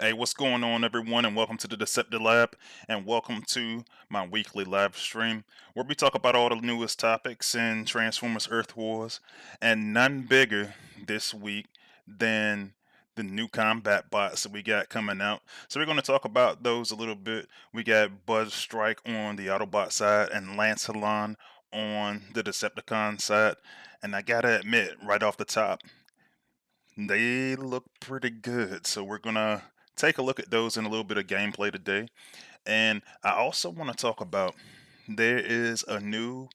Hey, what's going on, everyone, and welcome to the Deceptilab, and welcome to my weekly live stream where we talk about all the newest topics in Transformers Earth Wars, and none bigger this week than the new combat bots that we got coming out. So we're going to talk about those a little bit. We got Buzzstrike on the Autobot side and Lancelon on the Decepticon side, and I gotta admit, right off the top, they look pretty good. So we're gonna take a look at those in a little bit of gameplay today. And I also want to talk about there is a new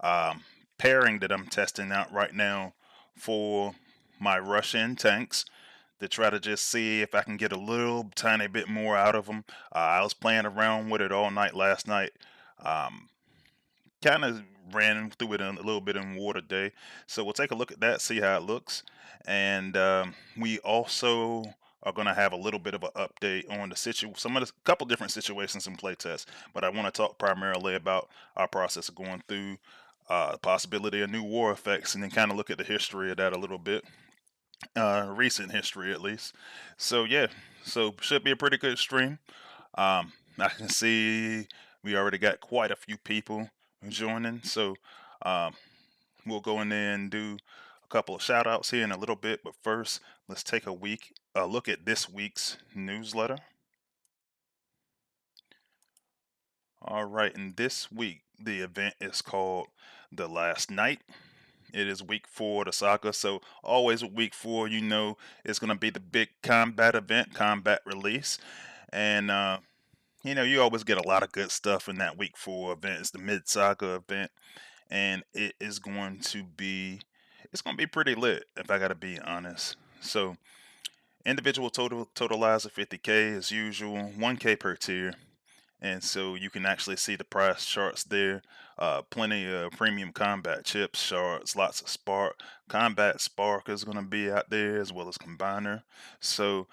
um, pairing that I'm testing out right now for my Russian tanks to try to just see if I can get a little tiny bit more out of them. I was playing around with it all night last night. Um, kind of ran through it in a little bit in water day. So we'll take a look at that, see how it looks. And we also are going to have a little bit of an update on the some of the couple different situations in playtest. But I want to talk primarily about our process of going through the possibility of new war effects and then kind of look at the history of that a little bit. Recent history at least. So yeah, so should be a pretty good stream. I can see we already got quite a few people joining, so um, we'll go in there and do a couple of shout outs here in a little bit. But first, let's take a look at this week's newsletter. All right, and this week the event is called The Last Night. It is week 4 of the saga, so always with week 4, you know it's going to be the big combat event, combat release, and you know, you always get a lot of good stuff in that week 4 event. It's the mid saga event, and it's gonna be pretty lit if I gotta be honest. So individual totalizer 50K as usual, 1K per tier. And so you can actually see the price charts there. Plenty of premium combat chips, shards, lots of spark. Combat spark is going to be out there as well as combiner. So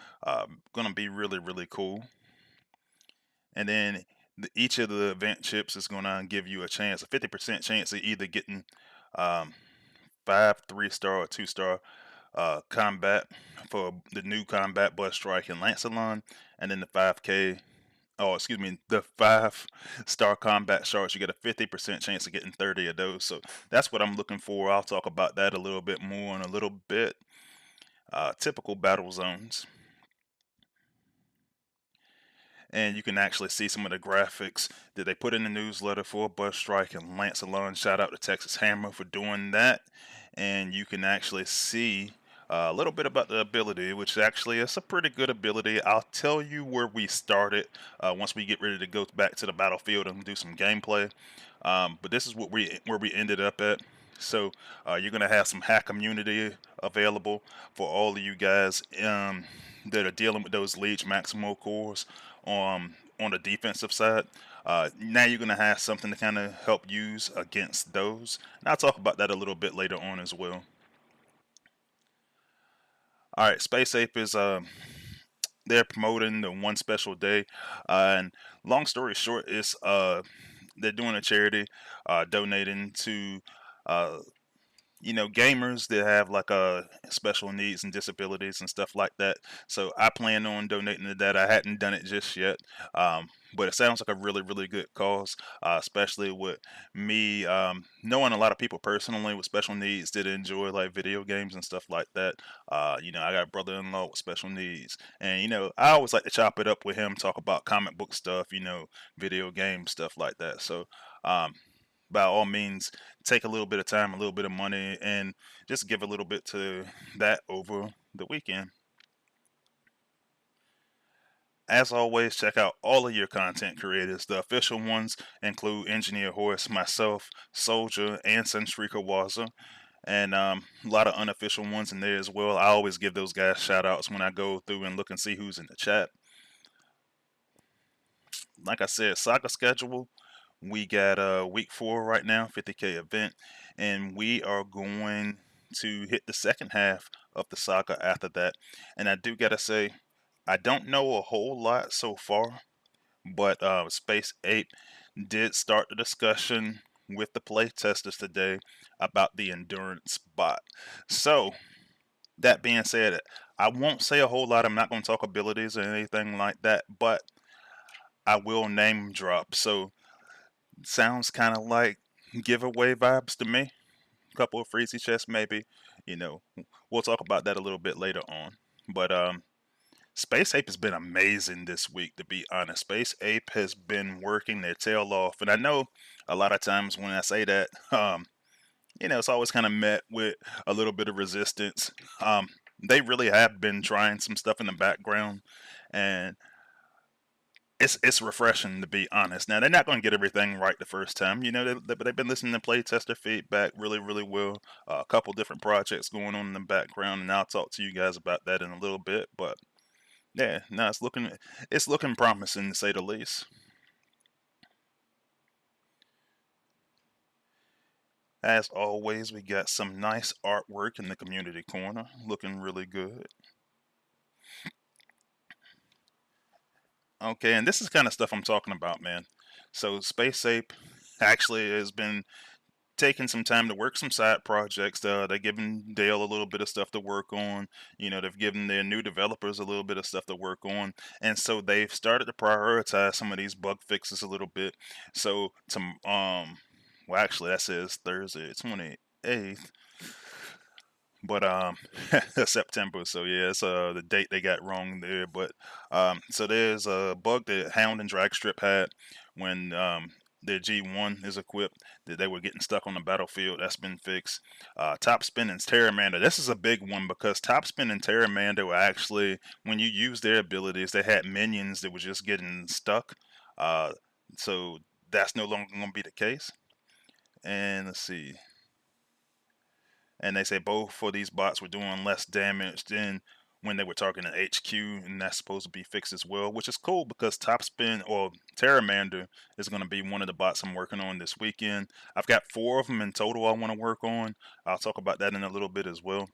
going to be really, really cool. And then each of the event chips is going to give you a 50% chance of either getting um, 5 3-star or 2-star combat for the new combat Buzzstrike and Lancelon, and then the 5K. Oh, excuse me, the 5-star combat shards, you get a 50% chance of getting 30 of those. So that's what I'm looking for. I'll talk about that a little bit more in a little bit. Typical battle zones. And you can actually see some of the graphics that they put in the newsletter for Buzzstrike and Lancelon. Shout out to Texas Hammer for doing that. And you can actually see a little bit about the ability, which actually is a pretty good ability. I'll tell you where we started once we get ready to go back to the battlefield and do some gameplay. But this is where we ended up at. So you're gonna have some hack immunity available for all of you guys that are dealing with those Leech Maximo cores on the defensive side. Now you're gonna have something to kind of help use against those, and I'll talk about that a little bit later on as well. All right, Space Ape is they're promoting the one special day, and long story short is they're doing a charity, donating to uh, you know, gamers that have like special needs and disabilities and stuff like that. So I plan on donating to that. I hadn't done it just yet, but it sounds like a really really good cause, especially with me knowing a lot of people personally with special needs that enjoy like video games and stuff like that. You know, I got a brother-in-law with special needs, and you know, I always like to chop it up with him, talk about comic book stuff, you know, video game stuff like that. So. By all means, take a little bit of time, a little bit of money, and just give a little bit to that over the weekend. As always, check out all of your content creators. The official ones include Engineer Horse, myself, Soldier, and Sunstreaker Waza, and a lot of unofficial ones in there as well. I always give those guys shout outs when I go through and look and see who's in the chat. Like I said, saga schedule. We got week 4 right now, 50K event, and we are going to hit the second half of the saga after that. And I do gotta say, I don't know a whole lot so far, but Space Ape did start the discussion with the playtesters today about the endurance bot. So That being said, I won't say a whole lot. I'm not going to talk abilities or anything like that, but I will name drop. So sounds kind of like giveaway vibes to me. A couple of Freezy chests, maybe. You know, we'll talk about that a little bit later on. But Space Ape has been amazing this week, to be honest. Space Ape has been working their tail off, and I know a lot of times when I say that, it's always kind of met with a little bit of resistance. Um, they really have been trying some stuff in the background, and it's refreshing, to be honest. Now they're not going to get everything right the first time. They've been listening to playtester feedback really well. A couple different projects going on in the background, and I'll talk to you guys about that in a little bit. But yeah, no, it's looking promising to say the least. As always, we got some nice artwork in the community corner, looking really good. Okay, and this is kind of stuff I'm talking about, man. So Space Ape actually has been taking some time to work some side projects. They're giving Dale a little bit of stuff to work on. They've given their new developers a little bit of stuff to work on, and so they've started to prioritize some of these bug fixes a little bit. So well, actually, that says Thursday, 28th. But September. So yeah, it's the date they got wrong there. But so there's a bug that Hound and Dragstrip had when their G1 is equipped, that they were getting stuck on the battlefield. That's been fixed. Top Spin and Terramander. This is a big one because Top Spin and Terramander were actually, when you use their abilities, they had minions that were just getting stuck. Uh, so that's no longer going to be the case. And let's see, and they say both for these bots were doing less damage than when they were targeting HQ, and that's supposed to be fixed as well, which is cool because Topspin or Terramander is going to be one of the bots I'm working on this weekend. I've got 4 of them in total I want to work on. I'll talk about that in a little bit as well.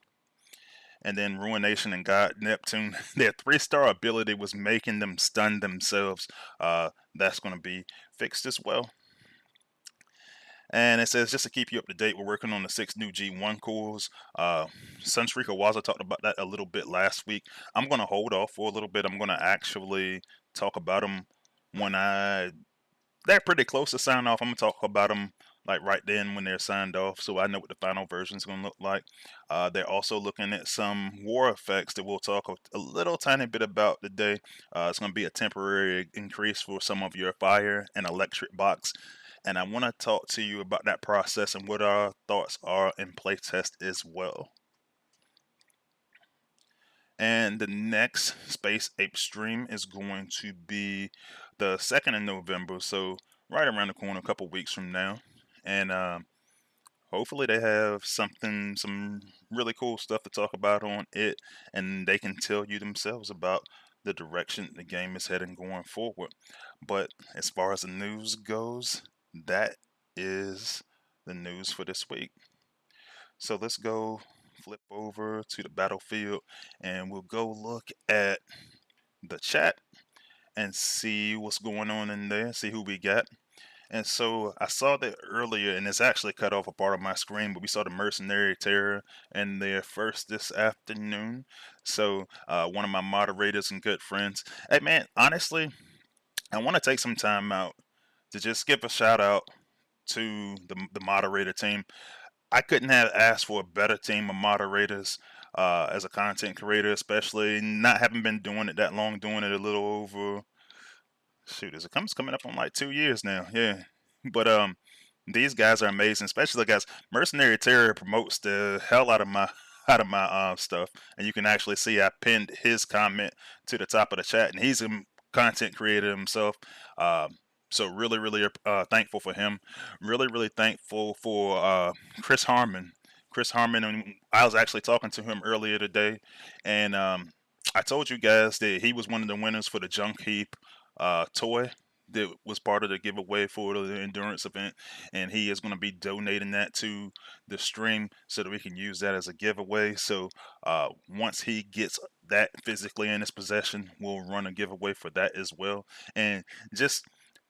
And then Ruination and God Neptune, their 3-star ability was making them stun themselves. That's going to be fixed as well. And it says, just to keep you up to date, we're working on the 6 new G1 cores. Sunstreak Awaza talked about that a little bit last week. I'm going to hold off for a little bit. I'm going to actually talk about them when they're pretty close to sign off. I'm going to talk about them like right then when they're signed off, so I know what the final version is going to look like. They're also looking at some war effects that we'll talk a little tiny bit about today. It's going to be a temporary increase for some of your fire and electric box, and I want to talk to you about that process and what our thoughts are in playtest as well. And the next Space Ape stream is going to be the 2nd of November, so right around the corner, a couple weeks from now. And hopefully they have some really cool stuff to talk about on it, and they can tell you themselves about the direction the game is heading going forward. But as far as the news goes, that is the news for this week. So let's go flip over to the battlefield, and we'll go look at the chat and see what's going on in there, see who we got. And so I saw that earlier, and it's actually cut off a part of my screen, but we saw the Mercenary Terror in there first this afternoon. So one of my moderators and good friends, hey man, honestly, I want to take some time out to just give a shout out to the moderator team. I couldn't have asked for a better team of moderators as a content creator, especially not having been doing it that long, doing it a little over, shoot, it's coming up on like 2 years now. Yeah, but these guys are amazing, especially the guys. Mercenary Terror promotes the hell out of my stuff, and you can actually see I pinned his comment to the top of the chat, and he's a content creator himself. So really thankful for him. Really thankful for Chris Harmon. Chris Harmon, and I was actually talking to him earlier today, and I told you guys that he was one of the winners for the Junk Heap toy that was part of the giveaway for the endurance event, and he is going to be donating that to the stream so that we can use that as a giveaway. So once he gets that physically in his possession, we'll run a giveaway for that as well. And just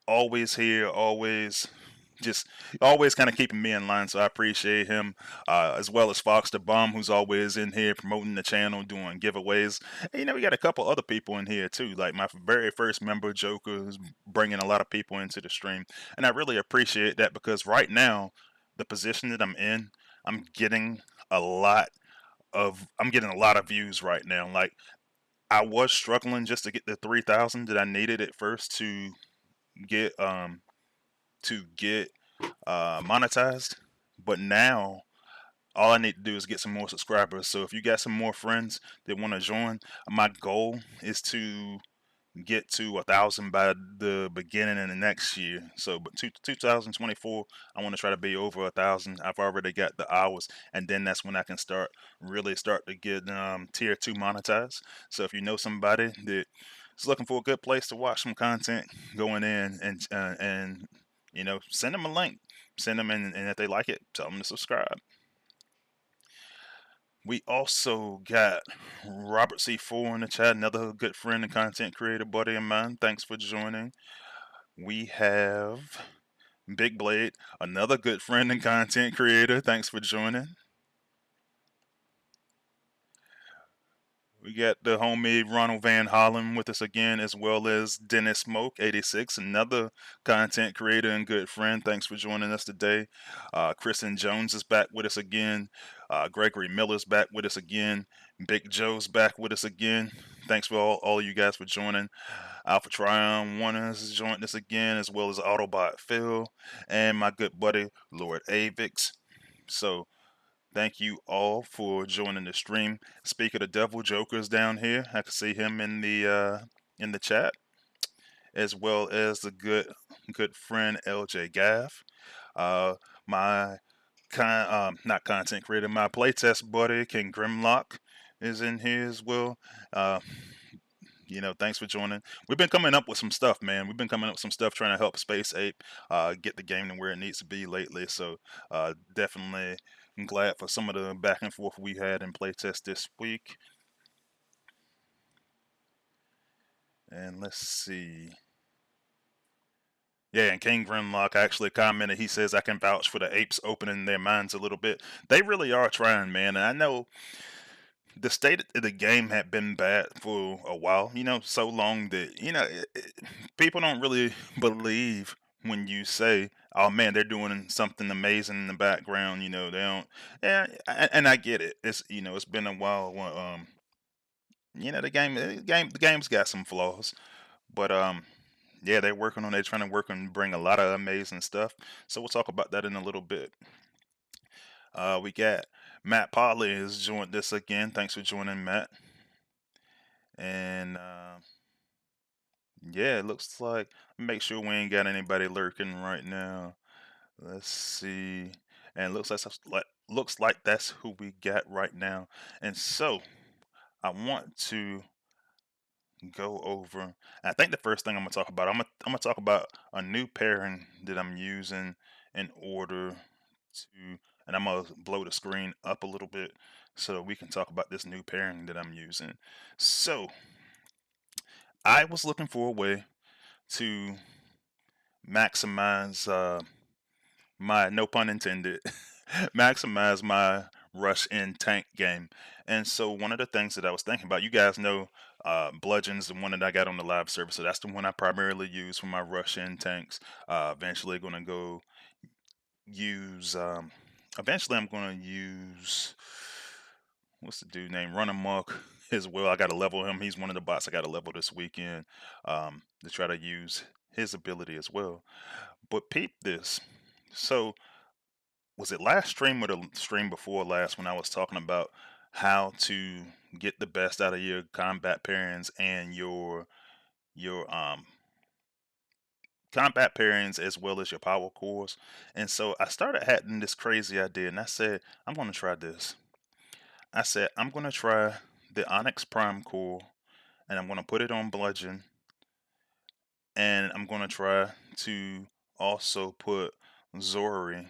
always here, always just always kind of keeping me in line. So I appreciate him, as well as Fox the Bomb, who's always in here promoting the channel, doing giveaways. And, we got a couple other people in here too, like my very first member, Joker, who's bringing a lot of people into the stream, and I really appreciate that because right now, the position that I'm in, I'm getting a lot I'm getting a lot of views right now. Like I was struggling just to get the 3,000 that I needed at first get um to get monetized, but now all I need to do is get some more subscribers. So if you got some more friends that want to join, my goal is to get to 1,000 by the beginning of the next year. So, but 2024, I want to try to be over 1,000. I've already got the hours, and then that's when I can really start to get tier 2 monetized. So if you know somebody that is looking for a good place to watch some content, going in and send them a link, send them in, and if they like it, tell them to subscribe. We also got Robert C4 in the chat, another good friend and content creator buddy of mine. Thanks for joining. We have Big Blade, another good friend and content creator. Thanks for joining. We got the homie Ronald Van Hollen with us again, as well as Dennis Smoke 86, another content creator and good friend. Thanks for joining us today. Kristen Jones is back with us again. Gregory Miller's back with us again. Big Joe's back with us again. Thanks for all of you guys for joining. Alpha Trion Warners has joined us again, as well as Autobot Phil and my good buddy Lord Avix. So thank you all for joining the stream. Speak of the Devil, Joker's down here. I can see him in the chat, as well as the good friend LJ Gaff. My not content creator, my playtest buddy King Grimlock is in here as well. Uh, thanks for joining. We've been coming up with some stuff, man. We've been coming up with some stuff trying to help Space Ape get the game to where it needs to be lately. So definitely I'm glad for some of the back and forth we had in playtest this week. And let's see. Yeah, and King Grimlock actually commented. He says, I can vouch for the apes opening their minds a little bit. They really are trying, man. And I know the state of the game had been bad for a while, so long that, people don't really believe when you say, oh man, they're doing something amazing in the background, they don't, yeah, and I get it. It's been a while when, the game's got some flaws, but, yeah, they're trying to work and bring a lot of amazing stuff. So we'll talk about that in a little bit. We got Matt Potley has joined us again. Thanks for joining, Matt. And yeah, it looks like, make sure we ain't got anybody lurking right now. Let's see. And looks like that's who we got right now. And so I want to go over. I think the first thing I'm gonna talk about, I'm gonna talk about a new pairing that I'm using in order to, and I'm gonna blow the screen up a little bit so we can talk about this new pairing that I'm using. So I was looking for a way to maximize my, no pun intended, maximize my rush in tank game. And so one of the things that I was thinking about, you guys know, Bludgeon's the one that I got on the live server, so that's the one I primarily use for my rush in tanks. Eventually gonna go use, eventually I'm gonna use, what's the dude name, Run Amok as well. I gotta level him. He's one of the bots I gotta level this weekend, to try to use his ability as well. But peep this. So was it last stream or the stream before last when I was talking about how to get the best out of your combat pairings and your combat pairings as well as your power cores? And so I started having this crazy idea, and I said, I'm going to try this. I said, I'm going to try the Onyx Prime core, and I'm going to put it on Bludgeon, and I'm going to try to also put Zori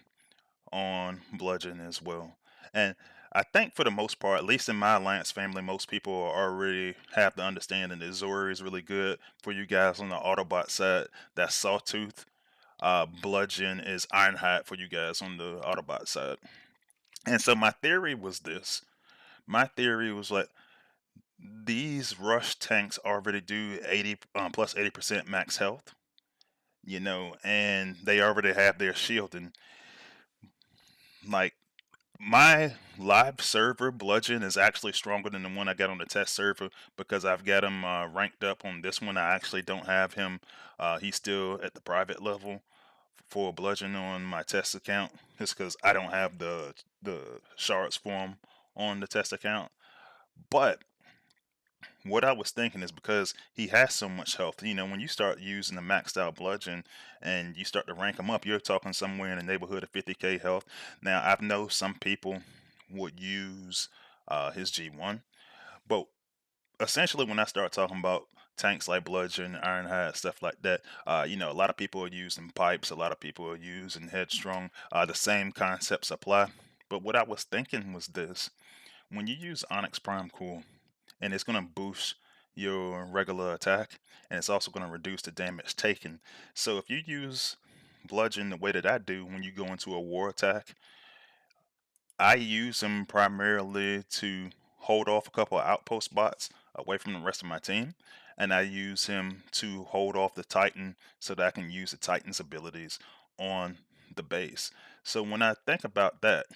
on Bludgeon as well. And I think for the most part, at least in my Alliance family, most people already have the understanding that Zori is really good for you guys on the Autobot side. That Sawtooth Bludgeon is Ironhide for you guys on the Autobot side. And so my theory was this. My theory was like these rush tanks already do 80 plus 80% max health, and they already have their shielding. Like my live server bludgeon is actually stronger than the one I got on the test server because I've got him ranked up on this one. I actually don't have him. He's still at the private level for bludgeon on my test account. Just because I don't have the shards for him on the test account. But what I was thinking is because he has so much health, when you start using the maxed out bludgeon and you start to rank him up, you're talking somewhere in the neighborhood of 50k health. Now, I know some people would use his G1, but essentially, when I start talking about tanks like bludgeon, ironhide, stuff like that, a lot of people are using pipes, a lot of people are using headstrong. The same concepts apply. But what I was thinking was this: when you use Onyx Prime Cool, and it's going to boost your regular attack, and it's also going to reduce the damage taken. So if you use bludgeon the way that I do when you go into a war attack, I use him primarily to hold off a couple of outpost bots away from the rest of my team, and I use him to hold off the Titan so that I can use the Titan's abilities on the base. So when I think about that,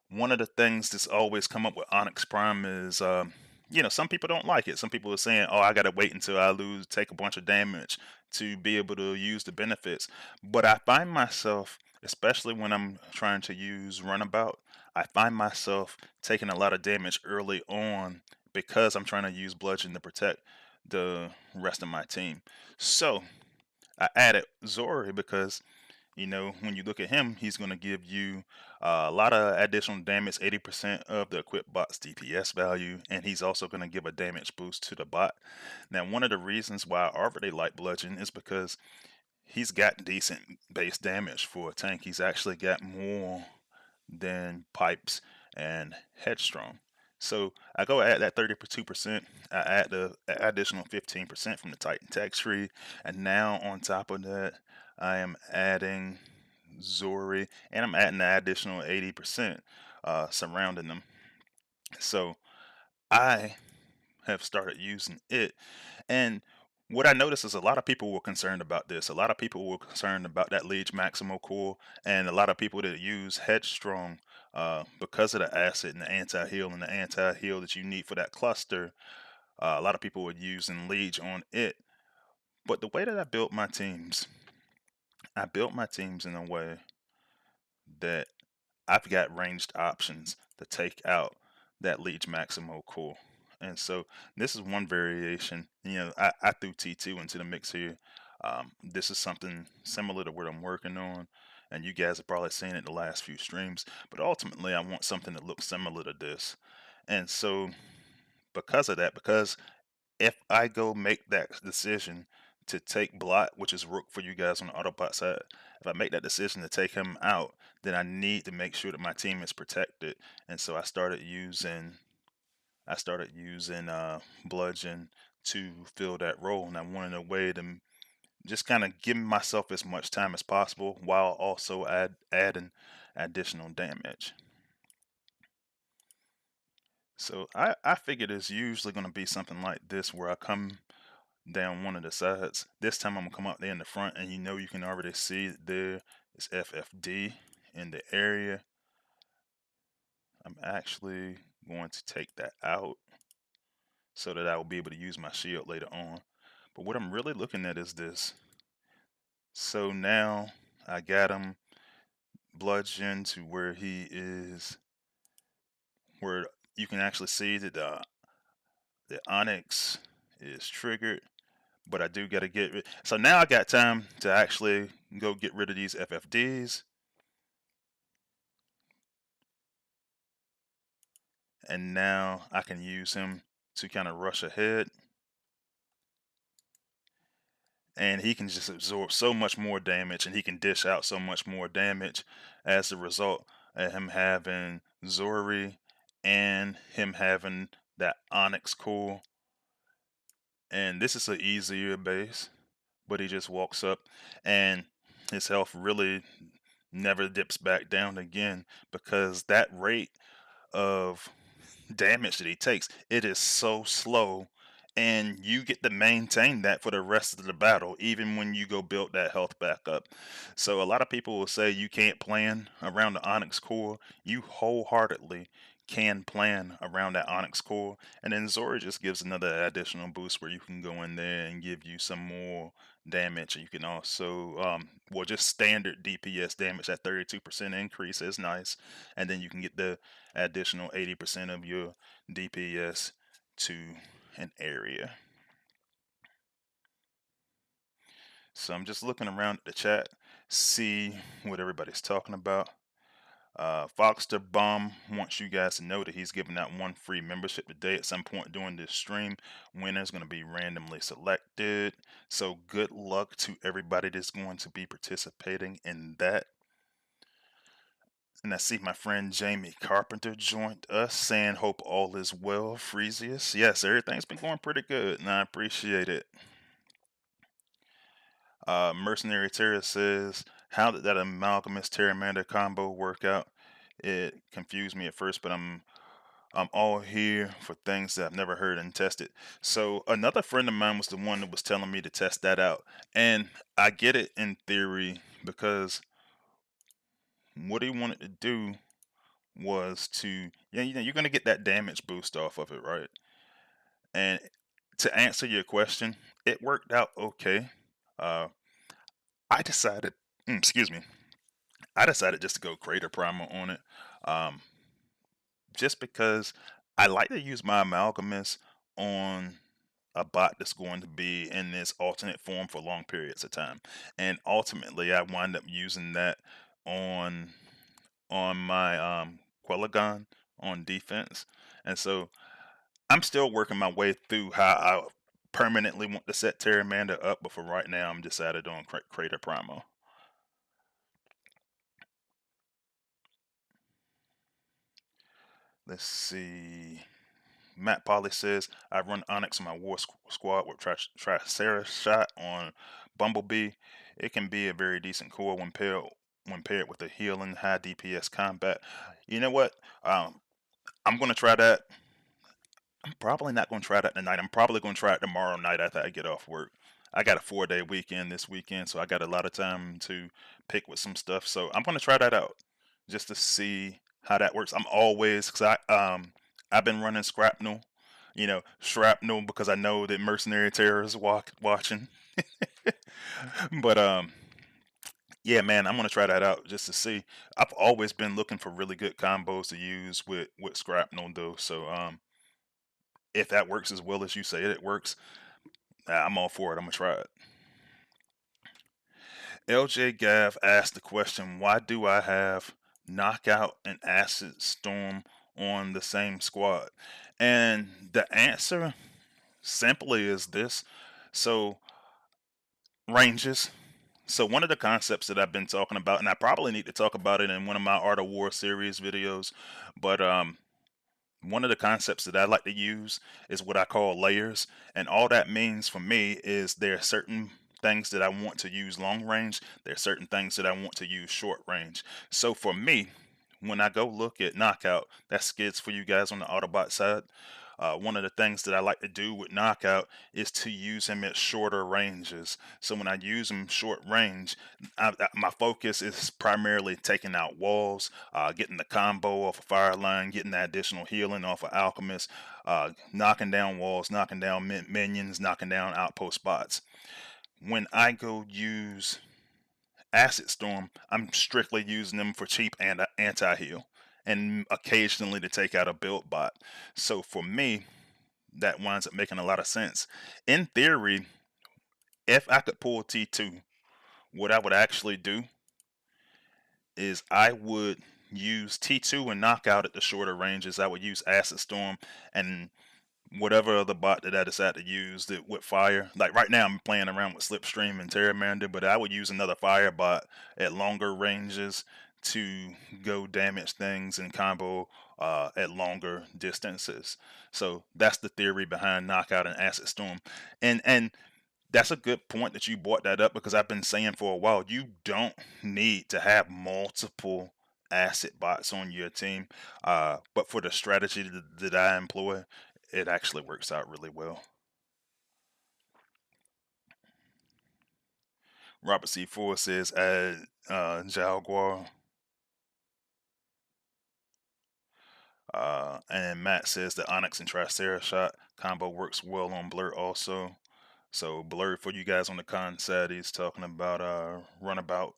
one of the things that's always come up with Onyx Prime is, some people don't like it. Some people are saying, "Oh, I gotta wait until I lose, take a bunch of damage to be able to use the benefits." But I find myself, especially when I'm trying to use Runabout, I find myself taking a lot of damage early on because I'm trying to use Bludgeon to protect the rest of my team. So I added Zori because when you look at him, he's going to give you a lot of additional damage, 80% of the equipped bot's DPS value, and he's also going to give a damage boost to the bot. Now, one of the reasons why I already like Bludgeon is because he's got decent base damage for a tank. He's actually got more than Pipes and Headstrong. So I go add that 32%. I add the additional 15% from the Titan Tech tree, and now on top of that, I am adding Zori, and I'm adding the additional 80% surrounding them. So I have started using it, and what I noticed is a lot of people were concerned about this. A lot of people were concerned about that Liege Maximo core, and a lot of people that use Headstrong because of the acid and the anti-heal that you need for that cluster. A lot of people were using Liege on it. But the way that I built my teams in a way that I've got ranged options to take out that Liege Maximo core. And so this is one variation. I threw T2 into the mix here. This is something similar to what I'm working on, and you guys have probably seen it the last few streams. But ultimately, I want something that looks similar to this. And so, because of that, because if I go make that decision to take Blot, which is Rook for you guys on the Autobot side, if I make that decision to take him out, then I need to make sure that my team is protected. And so I started using Bludgeon to fill that role, and I wanted a way to just kind of give myself as much time as possible while also adding additional damage. So I figured it's usually going to be something like this where I come down one of the sides. This time I'm gonna come out there in the front, and you can already see there is FFD in the area. I'm actually going to take that out so that I will be able to use my shield later on. But what I'm really looking at is this. So now I got him bludgeoned to where he is, where you can actually see that the Onyx is triggered. But I do got to get rid. So now I got time to actually go get rid of these FFDs. And now I can use him to kind of rush ahead. And he can just absorb so much more damage, and he can dish out so much more damage as a result of him having Zori and him having that Onyx core. And this is an easier base. but he just walks up, and his health really never dips back down again, because that rate of damage that he takes, it is so slow, and you get to maintain that for the rest of the battle, even when you go build that health back up. So a lot of people will say you can't plan around the Onyx core. You wholeheartedly can plan around that Onyx core, and then Zora just gives another additional boost where you can go in there and give you some more damage. And you can also, well, just standard DPS damage at 32% increase is nice, and then you can get the additional 80% of your DPS to an area. So I'm just looking around at the chat, see what everybody's talking about. Foxter Bomb wants you guys to know that he's giving out one free membership today at some point during this stream. Winner's going to be randomly selected. So good luck to everybody that's going to be participating in that. And I see my friend Jamie Carpenter joined us, saying, "Hope all is well, Freezius." Yes, everything's been going pretty good, and I appreciate it. Mercenary Terror says, "How did that Amalgamous Terramander combo work out? It confused me at first, but I'm all here for things that I've never heard and tested." So another friend of mine was the one that was telling me to test that out, and I get it in theory, because what he wanted to do was to, yeah, you're gonna get that damage boost off of it, right? And to answer your question, it worked out okay. Uh, I decided, excuse me, I decided just to go Crater Primer on it, um, just because I like to use my Amalgamous on a bot that's going to be in this alternate form for long periods of time, and ultimately I wind up using that on my Quellagon on defense, and so I'm still working my way through how I permanently want to set Terramander up, but for right now, I'm decided on Crater Primo. Let's see. Matt Polly says, "I run Onyx in my war squad with Triceratops shot on Bumblebee. It can be a very decent core when paired with a healing high DPS combat." You know what? I'm gonna try that. I'm probably not going to try that tonight. I'm probably going to try it tomorrow night after I get off work. I got a 4-day weekend this weekend, so I got a lot of time to pick with some stuff. So I'm going to try that out just to see how that works. I'm always, because I've been running Scrapnel, Shrapnel, because I know that Mercenary Terror is watching. But yeah, man, I'm gonna try that out just to see. I've always been looking for really good combos to use with Scrapnel though. So if that works as well as you say it works, I'm all for it. I'm gonna try it. LJ Gav asked the question, "Why do I have Knockout and Acid Storm on the same squad?" And the answer simply is this. So, ranges. So one of the concepts that I've been talking about, and I probably need to talk about it in one of my Art of War series videos, but one of the concepts that I like to use is what I call layers. And all that means for me is there are certain things that I want to use long range, there are certain things that I want to use short range. So for me, when I go look at Knockout, that's skids for you guys on the Autobot side. One of the things that I like to do with Knockout is to use him at shorter ranges. So when I use him short range, my focus is primarily taking out walls, getting the combo off a fire line, getting that additional healing off of Alchemist, knocking down walls, knocking down minions, knocking down outpost spots. When I go use Acid Storm, I'm strictly using them for cheap and anti-heal, and occasionally to take out a build bot. So for me, that winds up making a lot of sense. In theory, if I could pull T2, what I would actually do is I would use T2 and Knockout at the shorter ranges. I would use Acid Storm and whatever other bot that I decide to use that with fire. Like right now, I'm playing around with Slipstream and Terramander, but I would use another fire bot at longer ranges to go damage things and combo at longer distances. So that's the theory behind Knockout and Acid Storm. And that's a good point that you brought that up, because I've been saying for a while, you don't need to have multiple asset bots on your team. But for the strategy that I employ, it actually works out really well. Robert C. Ford says, Jaguar. And Matt says the Onyx and Tricera shot combo works well on Blur also. So Blur, for you guys on the con side, he's talking about Runabout.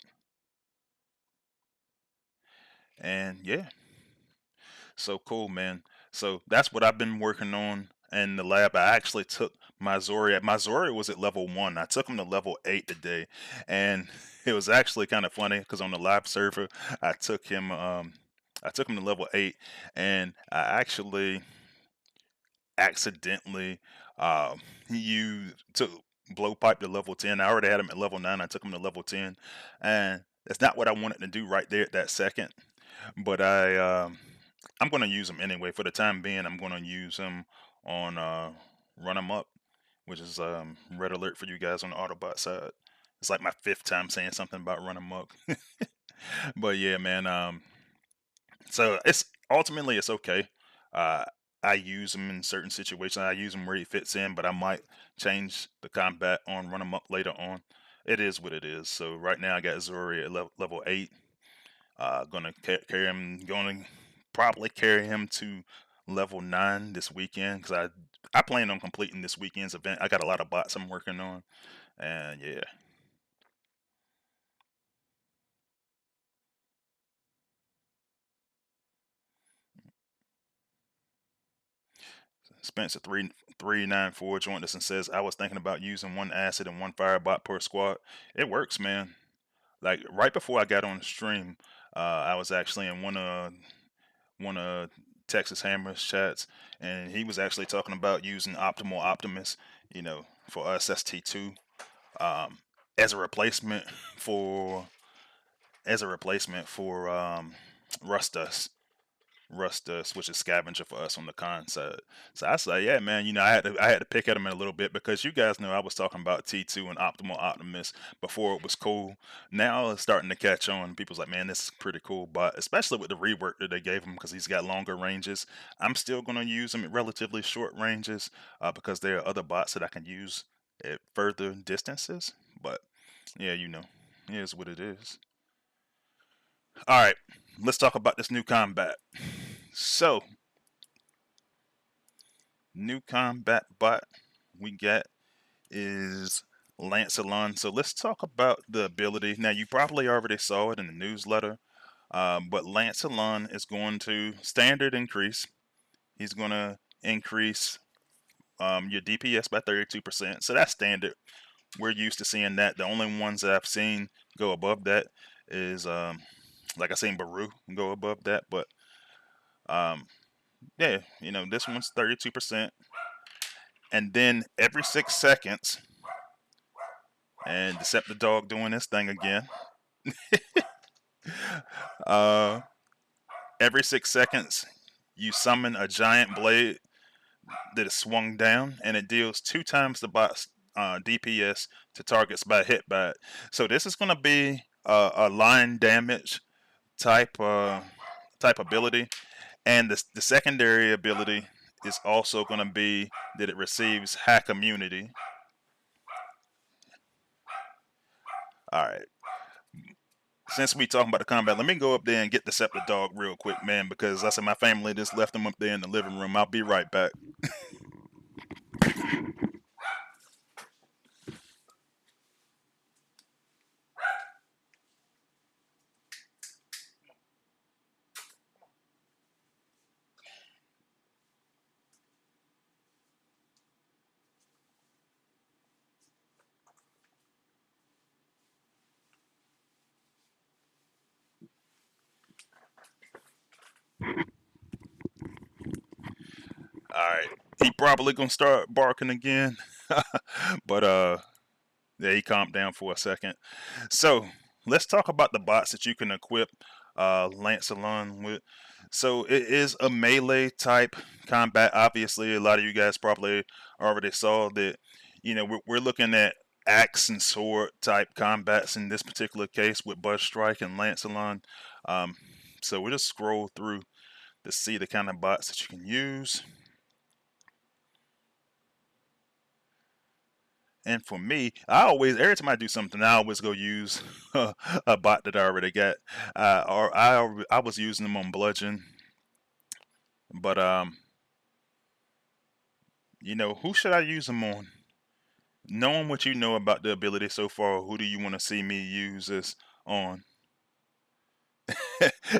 And yeah, so cool, man. So that's what I've been working on in the lab. I actually took my Zoria. My Zoria was at level 1. I took him to level 8 today. And it was actually kind of funny because on the live server, I took him to level 8, and I actually accidentally used took blowpipe to level 10. I already had him at level 9. I took him to level 10, and that's not what I wanted to do right there at that second. But I'm gonna use him anyway. For the time being, I'm gonna use him on Run 'em Up, which is red alert for you guys on the Autobot side. It's like my 5th time saying something about Run 'em Up. But yeah, man. So it's ultimately it's okay. Uh, I use him in certain situations. I use him where he fits in, but I might change the combat on Run 'em Up later on. It is what it is. So right now I got Zori at level 8. Gonna carry him. Gonna probably carry him to level 9 this weekend, because I plan on completing this weekend's event. I got a lot of bots I'm working on, and yeah. Spencer 394 joined us and says, I was thinking about using one acid and one firebot per squad. It works, man. Like right before I got on the stream, I was actually in one of Texas Hammer's chats, and he was actually talking about using Optimal Optimus, for us ST2, um, as a replacement for Rust Dust. Which is scavenger for us on the con side. So I say, yeah, man, I had to pick at him a little bit, because you guys know I was talking about T2 and Optimal Optimus before it was cool. Now it's starting to catch on. People's like, man, this is pretty cool, but especially with the rework that they gave him, because he's got longer ranges. I'm still gonna use him at relatively short ranges, because there are other bots that I can use at further distances. But yeah, it is what it is. All right, let's talk about this new combat. So, new combat bot we get is Lancelon. So let's talk about the ability. Now, you probably already saw it in the newsletter, but Lancelon is going to standard increase. He's going to increase your DPS by 32%. So that's standard. We're used to seeing that. The only ones that I've seen go above that is, like I seen Baru go above that. But um, yeah, this one's 32%. And then every 6 seconds, and Deceptidog doing this thing again. uh, every 6 seconds, you summon a giant blade that is swung down, and it deals 2 times the bot's DPS to targets by hit by it. So this is going to be a line damage type type ability, and the secondary ability is also going to be that it receives hack immunity. All right. Since we talking about the combat, let me go up there and get the Scepter Dog real quick, man, because I said my family just left him up there in the living room. I'll be right back. All right, he probably gonna start barking again, but yeah, he calmed down for a second. So let's talk about the bots that you can equip Lancelon with. So it is a melee type combat. Obviously, a lot of you guys probably already saw that. We're looking at axe and sword type combats in this particular case with Buzzstrike and Lancelon. Um, so we'll just scroll through to see the kind of bots that you can use. And for me, I always, every time I do something, I always go use a bot that I already got. Or I was using them on Bludgeon, but who should I use them on? Knowing what you know about the ability so far, who do you want to see me use this on?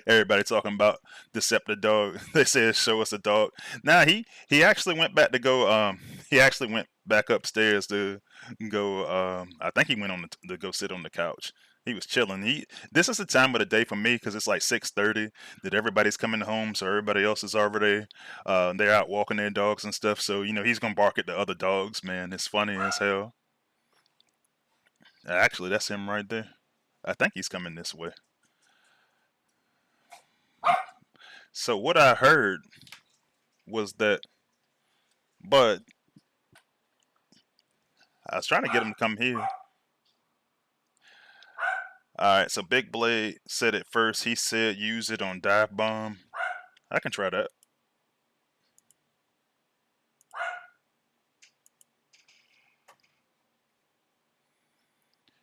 Everybody talking about Decepticon. They said show us a dog. Nah, he actually went back to go. He actually went back upstairs to go. I think he went to go sit on the couch. He was chilling. This is the time of the day for me because it's like 6:30. That everybody's coming home, so everybody else is already. They're out walking their dogs and stuff. So he's gonna bark at the other dogs. Man, it's funny as hell. Actually, that's him right there. I think he's coming this way. So what I heard was that, but I was trying to get him to come here. All right, so Big Blade said it first. He said use it on Dive Bomb. I can try that.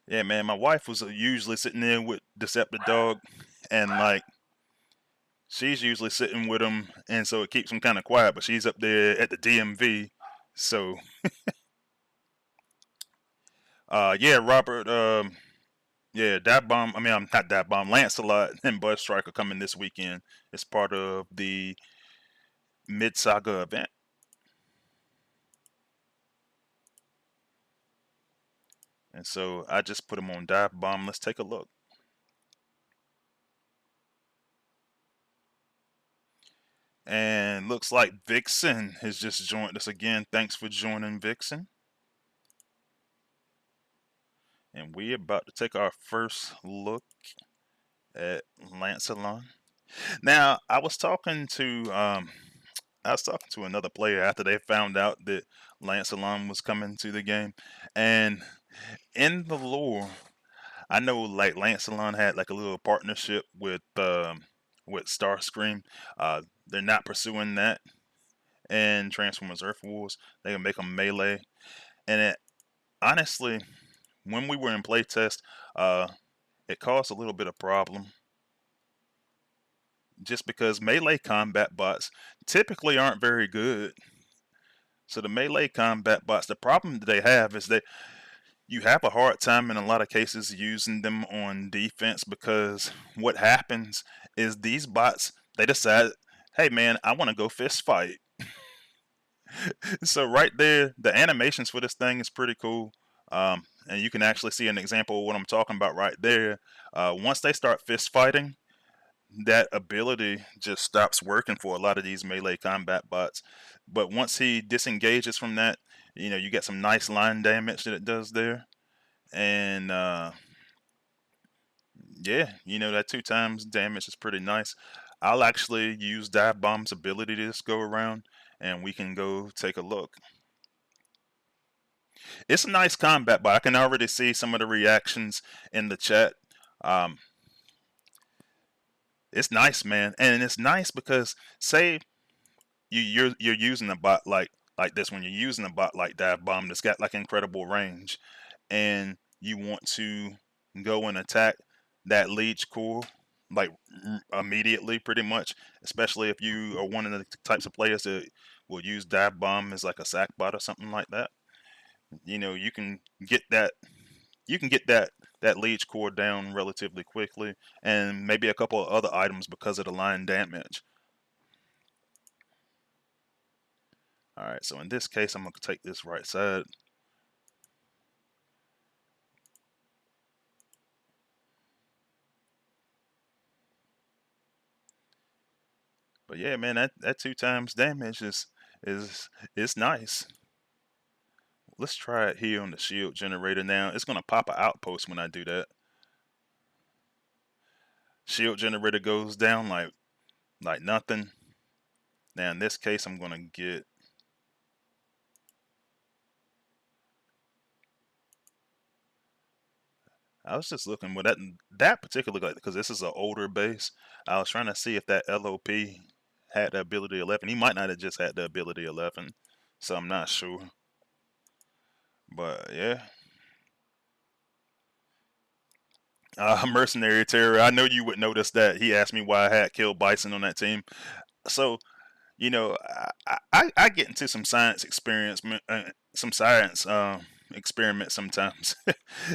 Yeah, man, my wife was usually sitting there with Decepticon, and like she's usually sitting with him, and so it keeps him kind of quiet. But she's up there at the DMV, so yeah, Robert. Yeah, Dive Bomb. I mean, I'm not Dive Bomb. Lancelot and Buzzstrike are coming this weekend. It's part of the Mid Saga event. And so I just put them on Dive Bomb. Let's take a look. And looks like Vixen has just joined us again. Thanks for joining, Vixen. And we're about to take our first look at Lancelon. Now, I was talking to another player after they found out that Lancelon was coming to the game, and in the lore, I know like Lancelon had like a little partnership with Starscream. They're not pursuing that in Transformers Earth Wars. They can make them melee, and honestly, when we were in playtest, uh, it caused a little bit of problem. Just because melee combat bots typically aren't very good. So the melee combat bots, the problem that they have is that you have a hard time in a lot of cases using them on defense because what happens is these bots they decide, hey man, I want to go fist fight. So right there, the animations for this thing is pretty cool. And you can actually see an example of what I'm talking about right there. Once they start fist fighting, that ability just stops working for a lot of these melee combat bots. But once he disengages from that, you get some nice line damage that it does there. And yeah, that 2 times damage is pretty nice. I'll actually use Dive Bomb's ability to just go around and we can go take a look. It's a nice combat, but I can already see some of the reactions in the chat. Um, it's nice, man, and it's nice because say you're using a bot like this when you're using a bot like Dive Bomb that's got like incredible range, and you want to go and attack that leech core like immediately, pretty much. Especially if you are one of the types of players that will use Dive Bomb as like a sack bot or something like that. You can get that that leech core down relatively quickly, and maybe a couple of other items because of the line damage. All right, so in this case, I'm gonna take this right side. But yeah, man, that 2 times damage is nice. Let's try it here on the shield generator now. It's gonna pop an outpost when I do that. Shield generator goes down like nothing. Now in this case, I'm gonna get I was just looking with that particular guy because this is an older base. I was trying to see if that LOP had the ability 11. He might not have just had the ability 11, so I'm not sure. But yeah, Mercenary Terror. I know you would notice that he asked me why I had killed Bison on that team. So I get into some science experience, some science experiments sometimes.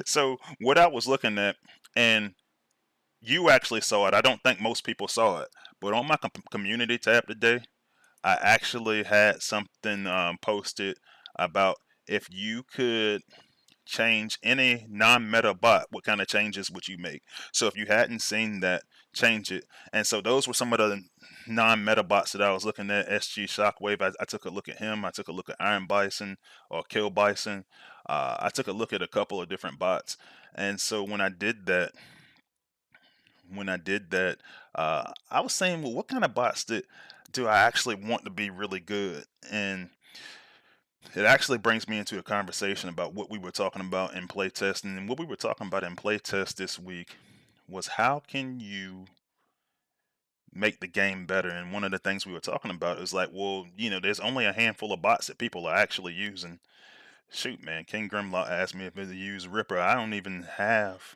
So what I was looking at, and you actually saw it. I don't think most people saw it, but on my community tab today, I actually had something posted about if you could change any non-meta bot, what kind of changes would you make? So if you hadn't seen that, change it. And so those were some of the non-meta bots that I was looking at. SG Shockwave, I took a look at him. I took a look at Iron Bison or Kill Bison. I took a look at a couple of different bots. And so when I did that, I was saying, well, what kind of bots do I actually want to be really good? And it actually brings me into a conversation about what we were talking about in playtesting. And what we were talking about in playtest this week was how can you make the game better? And one of the things we were talking about is like, well, there's only a handful of bots that people are actually using. Shoot, man, King Grimlock asked me if they use Ripper. I don't even have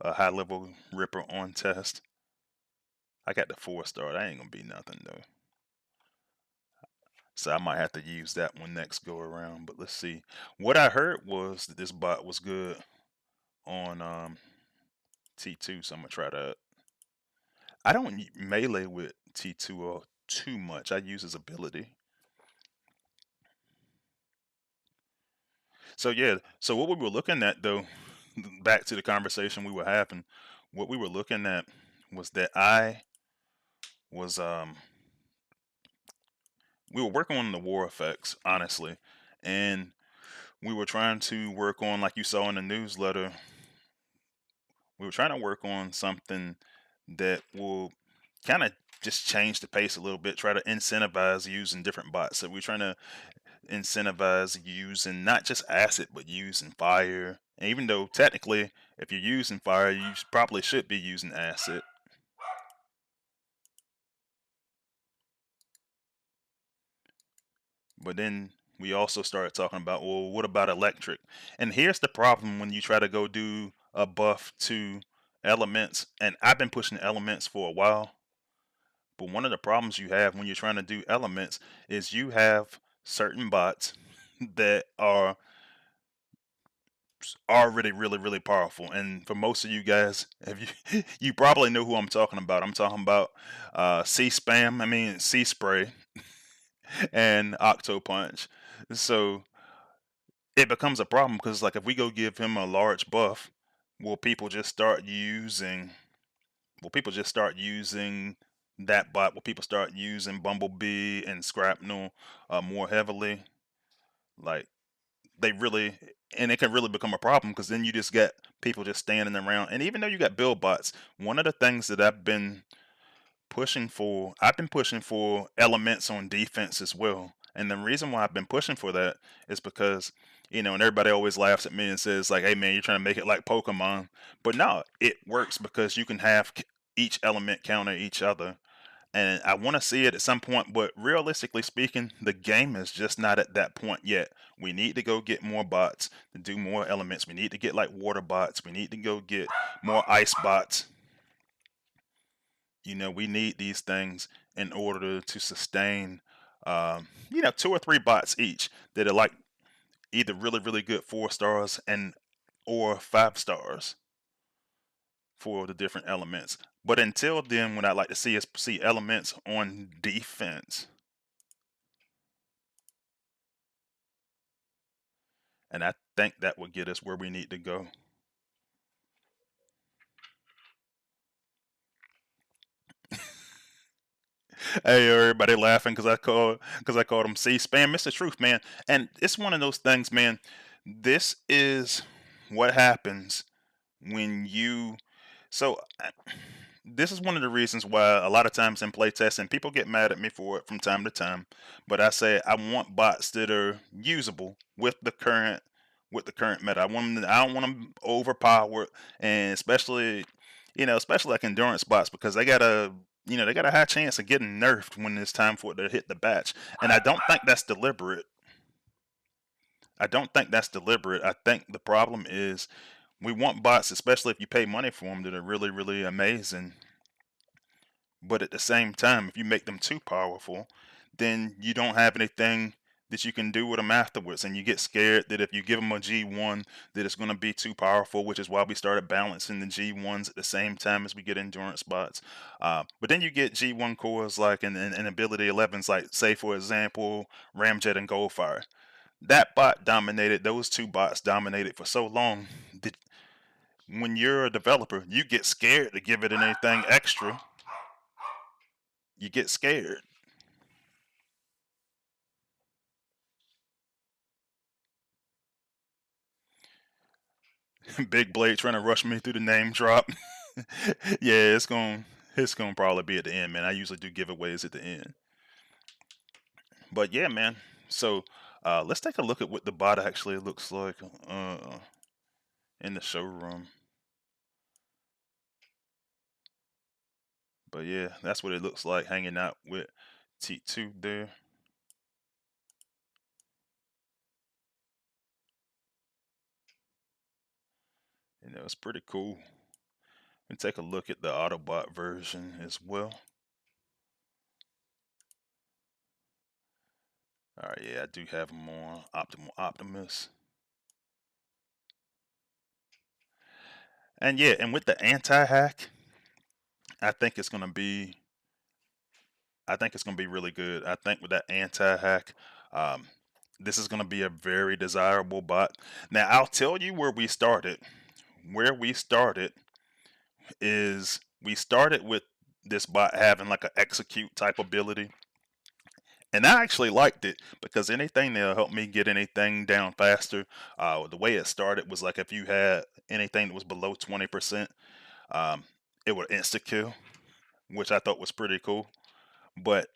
a high level Ripper on test. I got the 4-star. That ain't gonna be nothing though. So I might have to use that one next go around. But let's see. What I heard was that this bot was good on T2, so I'm gonna try that. I don't melee with T2 or too much. I use his ability. So yeah. So what we were looking at though, back to the conversation we were having, what we were looking at was that I was we were working on the war effects honestly, and we were trying to work on, like you saw in the newsletter, we were trying to work on something that will kind of just change the pace a little bit, try to incentivize using different bots. So we're trying to incentivize using not just acid, but using fire. And even though technically, if you're using fire, you probably should be using acid. But then we also started talking about, well, what about electric? And here's the problem when you try to go do a buff to elements. And I've been pushing elements for a while. But one of the problems you have when you're trying to do elements is you have certain bots that are already really, really powerful. And for most of you guys, if you probably know who I'm talking about. I'm talking about C spray and Octo Punch. So it becomes a problem because like if we go give him a large buff, will people just start using that bot? Will people start using Bumblebee and Scrapnel more heavily? Like they really, and it can really become a problem because then you just get people just standing around. And even though you got build bots, one of the things that I've been pushing for elements on defense as well. And the reason why I've been pushing for that is because, and everybody always laughs at me and says, like, hey man, you're trying to make it like Pokemon. But no, it works because you can have each element counter each other. And I want to see it at some point, but realistically speaking, the game is just not at that point yet. We need to go get more bots to do more elements. We need to get like water bots. We need to go get more ice bots. We need these things in order to sustain, 2 or 3 bots each that are like either really, really good 4-stars and or 5-stars for the different elements. But until then, what I'd like to see is see elements on defense. And I think that would get us where we need to go. Hey, everybody laughing because I called him C-spam. It's the truth, man. And it's one of those things, man. This is what happens when you. So this is one of the reasons why a lot of times in playtesting, people get mad at me for it from time to time. But I say I want bots that are usable with the current meta. I don't want them overpowered, and especially, especially like endurance bots because they got a high chance of getting nerfed when it's time for it to hit the batch. And I don't think that's deliberate. I don't think that's deliberate. I think the problem is we want bots, especially if you pay money for them, that are really, really amazing. But at the same time, if you make them too powerful, then you don't have anything that you can do with them afterwards. And you get scared that if you give them a G1, that it's going to be too powerful, which is why we started balancing the G1s at the same time as we get endurance bots. But then you get G1 cores like in ability 11s, like, say, for example, Ramjet and Goldfire. That bot dominated, those two bots dominated for so long that when you're a developer, you get scared to give it anything extra. You get scared. Big Blade trying to rush me through the name drop. Yeah, it's gonna probably be at the end, man. I usually do giveaways at the end. But yeah, man. So let's take a look at what the bot actually looks like in the showroom. But yeah, that's what it looks like hanging out with T2 there. It's pretty cool. And take a look at the Autobot version as well. All right, yeah, I do have them on Optimal Optimus. And yeah, and with the anti-hack, I think it's gonna be I think it's gonna be really good. I think with that anti-hack, um, this is gonna be a very desirable bot. Now I'll tell you where we started. Where we started is we started with this bot having like an execute type ability. And I actually liked it because anything that'll help me get anything down faster. The way it started was like if you had anything that was below 20%, um, it would insta kill, which I thought was pretty cool. But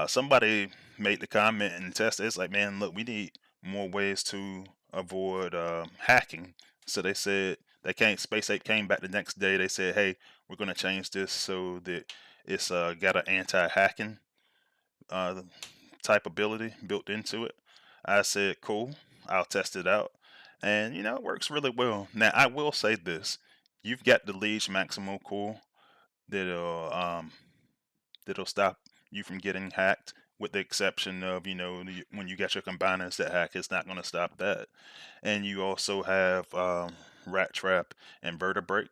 somebody made the comment and tested. It's like, man, look, we need more ways to avoid hacking. So they said they came. Space Ape came back the next day. They said, hey, we're gonna change this so that it's got an anti-hacking uh, type ability built into it. I said, cool, I'll test it out. And it works really well. Now I will say this. You've got the Liege Maximo core that'll that'll stop you from getting hacked, with the exception of when you get your combiners that hack, it's not going to stop that. And you also have Rat Trap and Vertebrate.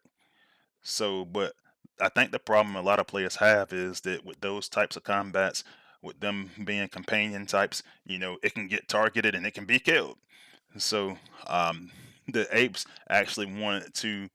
So, but I think the problem a lot of players have is that with those types of combats, with them being companion types, it can get targeted and it can be killed. So, the apes actually wanted to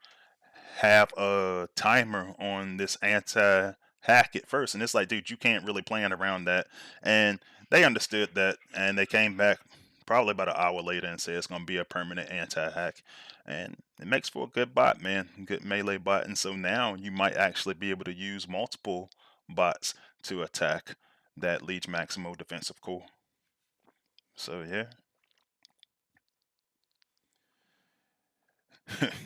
have a timer on this anti hack at first, and it's like, dude, you can't really plan around that. And they understood that, and they came back probably about an hour later and said it's going to be a permanent anti hack. And it makes for a good bot, man, good melee bot. And so now you might actually be able to use multiple bots to attack that Liege Maximo defensive core. So yeah.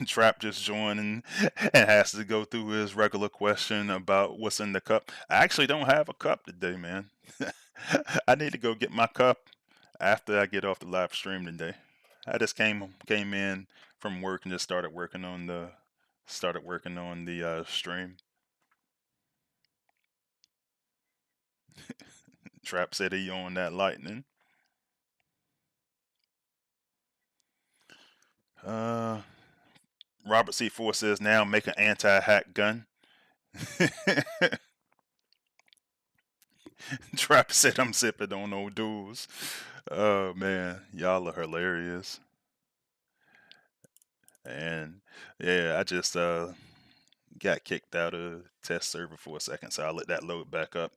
Trap just joined and has to go through his regular question about what's in the cup. I actually don't have a cup today, man. I need to go get my cup after I get off the live stream today. I just came in from work and just started working on the stream. Trap said he on that lightning. Uh, Robert C4 says now make an anti-hack gun. Trap said I'm sipping on no duels. Oh man, y'all are hilarious. And yeah, I just got kicked out of test server for a second, so I'll let that load back up.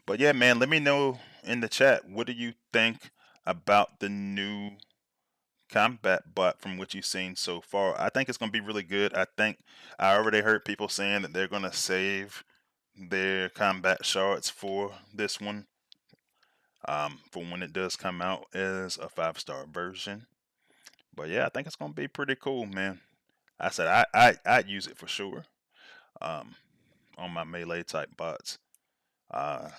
But yeah, man, let me know in the chat, what do you think about the new combat bot from what you've seen so far? I think it's gonna be really good. I think I already heard people saying that they're gonna save their combat shards for this one, for when it does come out as a 5-star version. But yeah, I think it's gonna be pretty cool, man. I said I'd use it for sure. Um, on my melee type bots. Uh,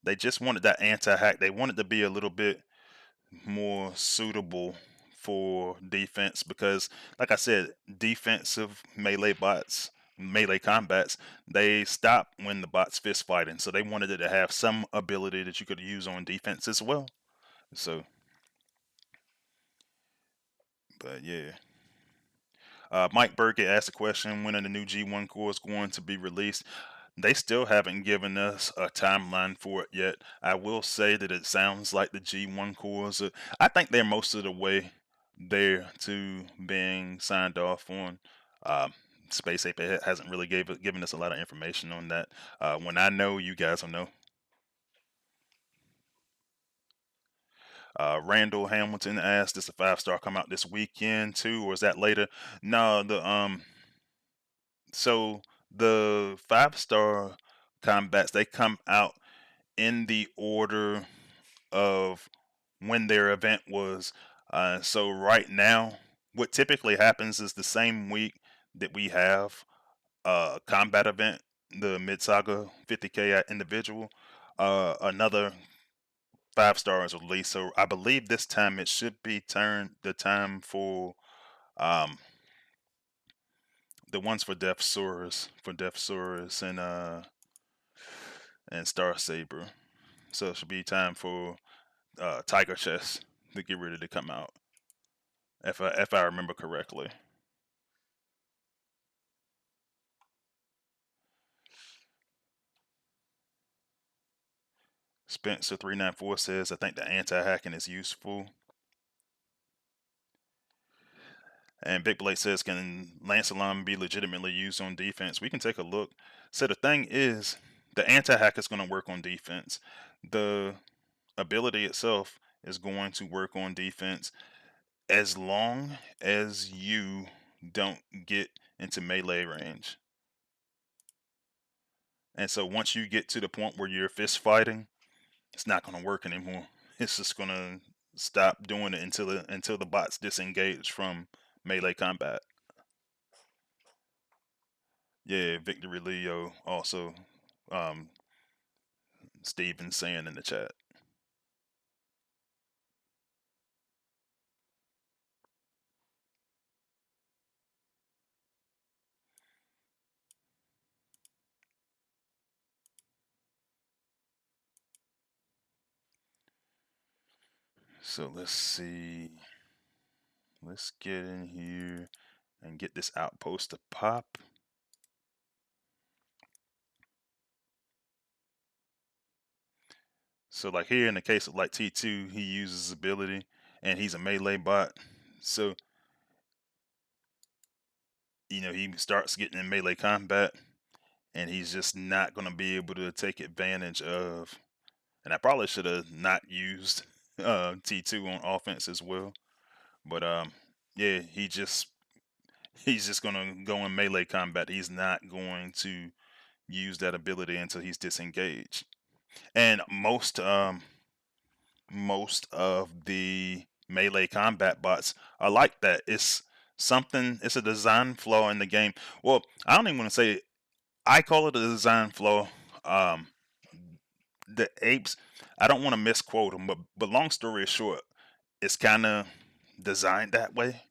they just wanted that anti-hack. They wanted to be a little bit more suitable for defense because, like I said, defensive melee bots, melee combats, they stop when the bot's fist fighting. So they wanted it to have some ability that you could use on defense as well. So, but yeah. Mike Burkett asked a question: when are the new G1 cores going to be released? They still haven't given us a timeline for it yet. I will say that it sounds like the G1 cores. I think they're most of the way there to being signed off on. Um, Space Ape hasn't really given us a lot of information on that. When I know, you guys will know. Randall Hamilton asked, "Does the 5-star come out this weekend too, or is that later?" No, so the 5-star combats, they come out in the order of when their event was. So right now, what typically happens is the same week that we have a combat event, the Mid Saga 50K individual, another 5-star is released. So I believe this time it should be turned the time for um, the ones for Death Saurus and Star Saber. So it should be time for Tiger Chest to get ready to come out, if I remember correctly. Spencer394 says, "I think the anti-hacking is useful." And Big Blade says, "Can Lancelon be legitimately used on defense?" We can take a look. So the thing is, the anti-hack is going to work on defense. The ability itself is going to work on defense as long as you don't get into melee range. And so once you get to the point where you're fist fighting, it's not going to work anymore. It's just going to stop doing it until the bots disengage from melee combat. Yeah, Victory Leo also, um, Steven saying in the chat. So let's see. Let's get in here and get this outpost to pop. So like here in the case of like T2, he uses ability and he's a melee bot. So he starts getting in melee combat and he's just not going to be able to take advantage of. And I probably should have not used T2 on offense as well. But yeah, he's just gonna go in melee combat. He's not going to use that ability until he's disengaged. And most of the melee combat bots are like that. It's a design flaw in the game. Well, I don't even want to say it. I call it a design flaw. Um, the apes, I don't want to misquote them, but long story short, it's kind of designed that way.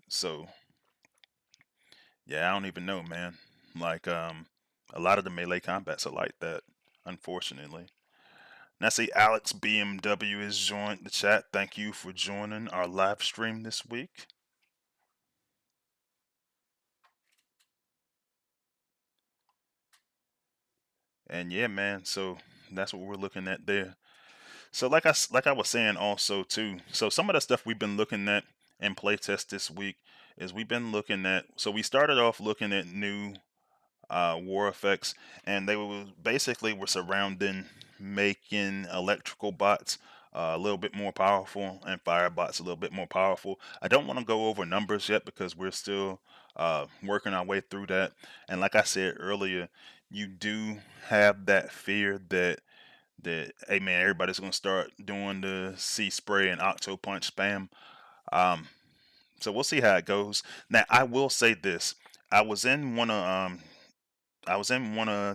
So yeah, I don't even know, man. Like a lot of the melee combats are like that, unfortunately. Now see, Alex BMW has joined the chat. Thank you for joining our live stream this week. And yeah, man. So that's what we're looking at there. So like I was saying also too. So some of the stuff we've been looking at in playtest this week is we've been looking at. So we started off looking at new war effects, and they were surrounding making electrical bots a little bit more powerful and fire bots a little bit more powerful. I don't want to go over numbers yet because we're still working our way through that. And like I said earlier, you do have that fear that that, hey man, everybody's gonna start doing the C spray and Octo Punch spam. Um, so we'll see how it goes. Now I will say this: I was in one of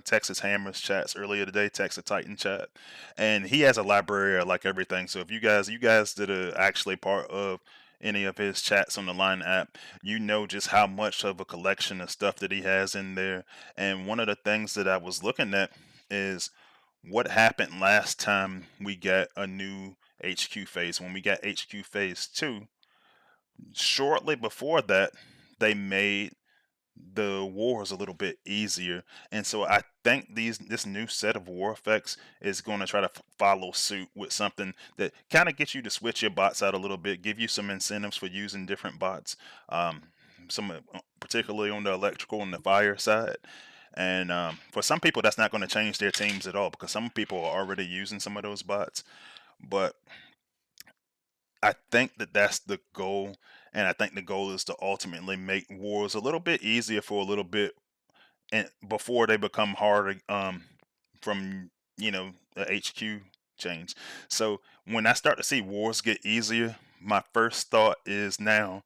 Texas Hammer's chats earlier today, Texas Titan chat, and he has a library of like everything. So if you guys that are actually part of any of his chats on the Line app, you know just how much of a collection of stuff that he has in there. And one of the things that I was looking at is what happened last time we got a new HQ phase. When we got HQ phase 2, shortly before that, they made the wars a little bit easier, and so I think this new set of war effects is going to try to follow suit with something that kind of gets you to switch your bots out a little bit, give you some incentives for using different bots, um, some particularly on the electrical and the fire side. And for some people, that's not going to change their teams at all because some people are already using some of those bots. But I think that that's the goal, and I think the goal is to ultimately make wars a little bit easier for a little bit and before they become harder from the HQ change. So when I start to see wars get easier, my first thought is now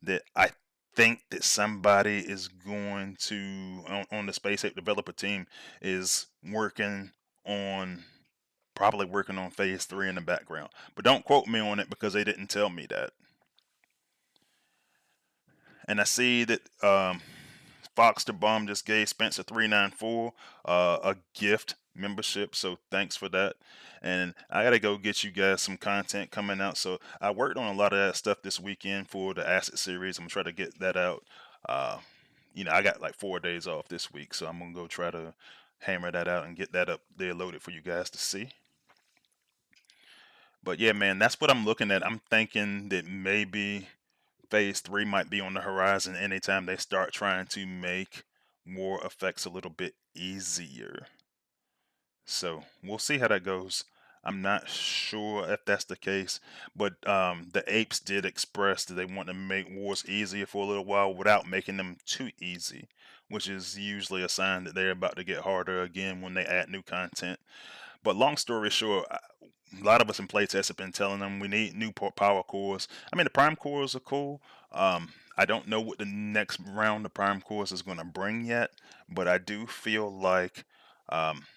that I think that somebody is going to on the Space Ape developer team is on probably working on phase 3 in the background. But don't quote me on it because they didn't tell me that. And I see that Fox the Bomb just gave Spencer 394 a gift membership, so thanks for that. And I gotta go get you guys some content coming out. So I worked on a lot of that stuff this weekend for the Acid series. I'm gonna try to get that out. Uh, I got like 4 days off this week, so I'm gonna go try to hammer that out and get that up there loaded for you guys to see. But yeah, man, that's what I'm looking at. I'm thinking that maybe phase 3 might be on the horizon anytime they start trying to make war effects a little bit easier. So we'll see how that goes. I'm not sure if that's the case, but the apes did express that they want to make wars easier for a little while without making them too easy, which is usually a sign that they're about to get harder again when they add new content. But long story short, a lot of us in playtest have been telling them we need new power cores. I mean, the prime cores are cool. I don't know what the next round of prime cores is going to bring yet, but I do feel like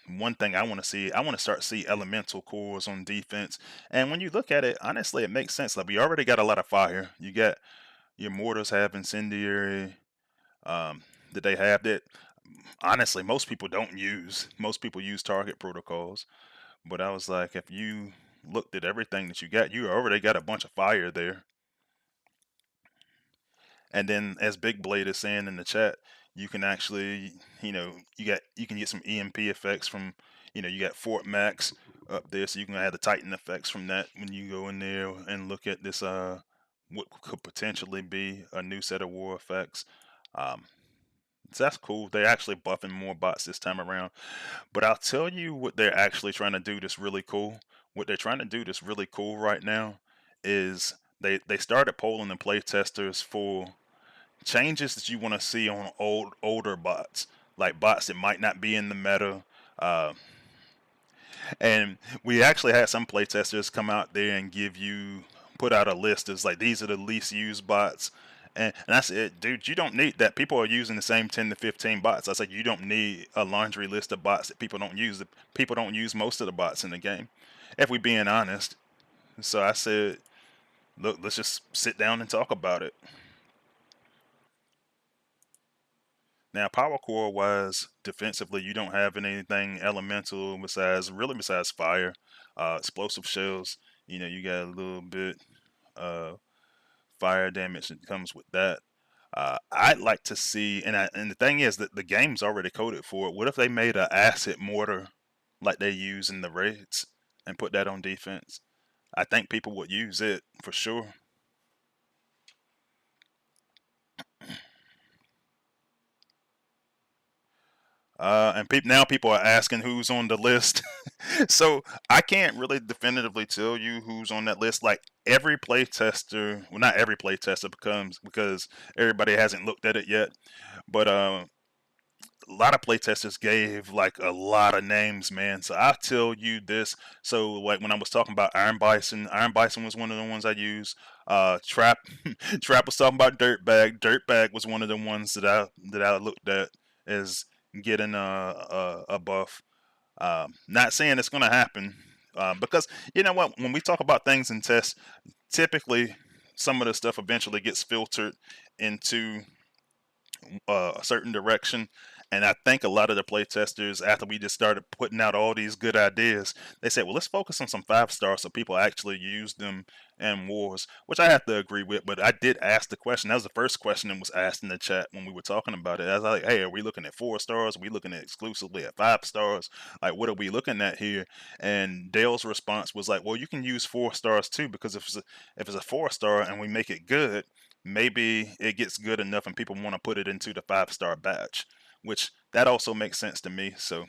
one thing I want to see, I want to start to see elemental cores on defense. And when you look at it, honestly, it makes sense. Like we already got a lot of fire. You got your mortars have incendiary. Um, that they have that honestly most people don't use. Most people use target protocols. But I was like, if you looked at everything that you got, you already got a bunch of fire there. And then, as Big Blade is saying in the chat, you can actually, you can get some EMP effects from, you got Fort Max up there, so you can have the Titan effects from that when you go in there and look at this, what could potentially be a new set of war effects. Um, so that's cool. They're actually buffing more bots this time around. But I'll tell you what they're actually trying to do that's really cool. What they're trying to do that's really cool right now is they started polling the play testers for changes that you want to see on older bots, like bots that might not be in the meta. Uh, and we actually had some play testers come out there and put out a list as like these are the least used bots. And I said, dude, you don't need that. People are using the same 10 to 15 bots. I said, you don't need a laundry list of bots that people don't use. People don't use most of the bots in the game, if we being honest. So I said, look, let's just sit down and talk about it. Now, power core wise, defensively, you don't have anything elemental besides fire, explosive shells. You got a little bit uh, fire damage that comes with that. I'd like to see, and the thing is that the game's already coded for it. What if they made an acid mortar like they use in the raids and put that on defense? I think people would use it for sure. And now people are asking who's on the list. So I can't really definitively tell you who's on that list. Like every playtester, well, not every playtester becomes because everybody hasn't looked at it yet. But a lot of playtesters gave like a lot of names, man. So I'll tell you this. So like when I was talking about Iron Bison was one of the ones I used. Trap, Trap was talking about Dirtbag. Dirtbag was one of the ones that I looked at as getting a buff. Not saying it's gonna happen, because you know what? When we talk about things in tests, typically some of the stuff eventually gets filtered into a certain direction. And I think a lot of the playtesters, after we just started putting out all these good ideas, they said, well, let's focus on some 5 stars so people actually use them in wars, which I have to agree with. But I did ask the question. That was the first question that was asked in the chat when we were talking about it. I was like, hey, are we looking at 4 stars? Are we looking at exclusively at 5 stars? Like, what are we looking at here? And Dale's response was like, well, you can use 4 stars too, because if it's a 4 star and we make it good, maybe it gets good enough and people want to put it into the 5 star batch, which that also makes sense to me. So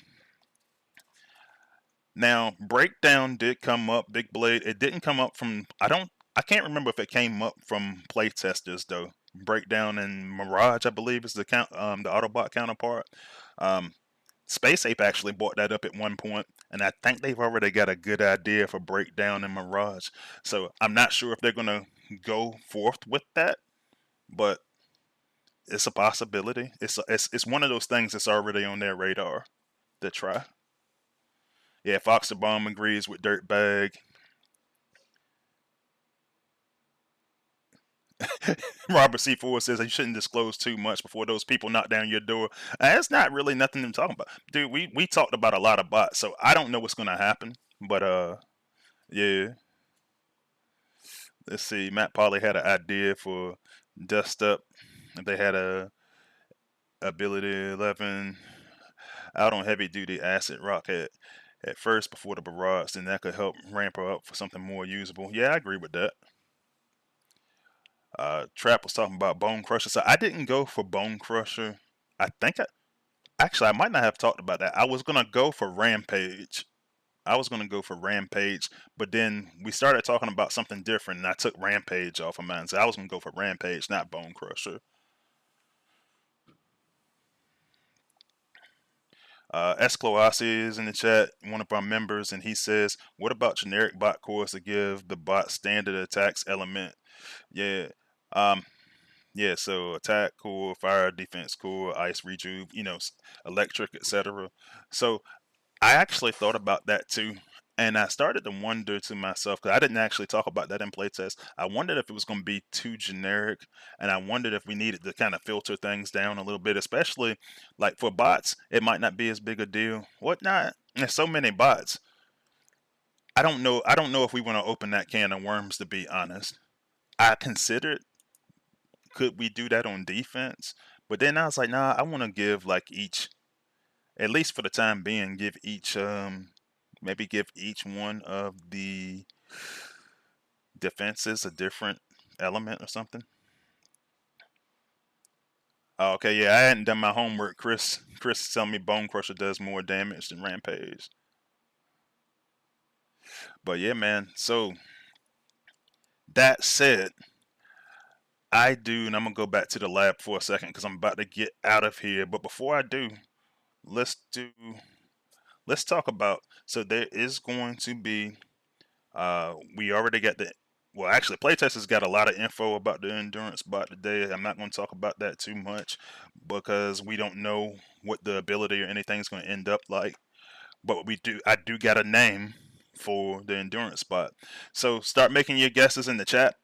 now Breakdown did come up, Big Blade. It didn't come up from I can't remember if it came up from playtesters though. Breakdown and Mirage, I believe, is the Autobot counterpart. Um, Space Ape actually brought that up at one point, and I think they've already got a good idea for Breakdown and Mirage. So I'm not sure if they're gonna go forth with that, but it's a possibility. It's one of those things that's already on their radar to try. Yeah, Fox the Bomb agrees with Dirtbag. Robert C. Ford says you shouldn't disclose too much before those people knock down your door. That's not really nothing to talk about, dude. We talked about a lot of bots, so I don't know what's gonna happen. But yeah. Let's see. Matt Polly had an idea for Dust Up. If they had a ability 11 out on heavy duty acid rock at first before the barrage, then that could help ramp her up for something more usable. Yeah, I agree with that. Trap was talking about Bone Crusher, so I didn't go for Bone Crusher. I think actually I might not have talked about that. I was gonna go for Rampage. I was gonna go for Rampage, but then we started talking about something different, and I took Rampage off of mine. So I was gonna go for Rampage, not Bone Crusher. Escloasi is in the chat, one of our members, and he says, "What about generic bot cores to give the bot standard attacks element?" Yeah, um, yeah. So attack core, fire defense core, ice rejuve, electric, etc. So I actually thought about that too. And I started to wonder to myself, because I didn't actually talk about that in playtest. I wondered if it was going to be too generic, and I wondered if we needed to kind of filter things down a little bit, especially like for bots. It might not be as big a deal. Whatnot. There's so many bots. I don't know. I don't know if we want to open that can of worms. To be honest, I considered could we do that on defense, but then I was like, nah. I want to give like each, at least for the time being, give each maybe give each one of the defenses a different element or something. Oh, okay, yeah, I hadn't done my homework. Chris telling me Bone Crusher does more damage than Rampage. But yeah, man. So that said, I do, and I'm gonna go back to the lab for a second because I'm about to get out of here. But before I do, let's do let's talk about. So there is going to be. We already got the. Well, actually, Playtest has got a lot of info about the endurance bot today. I'm not going to talk about that too much because we don't know what the ability or anything's going to end up like. But I do got a name for the endurance bot. So start making your guesses in the chat.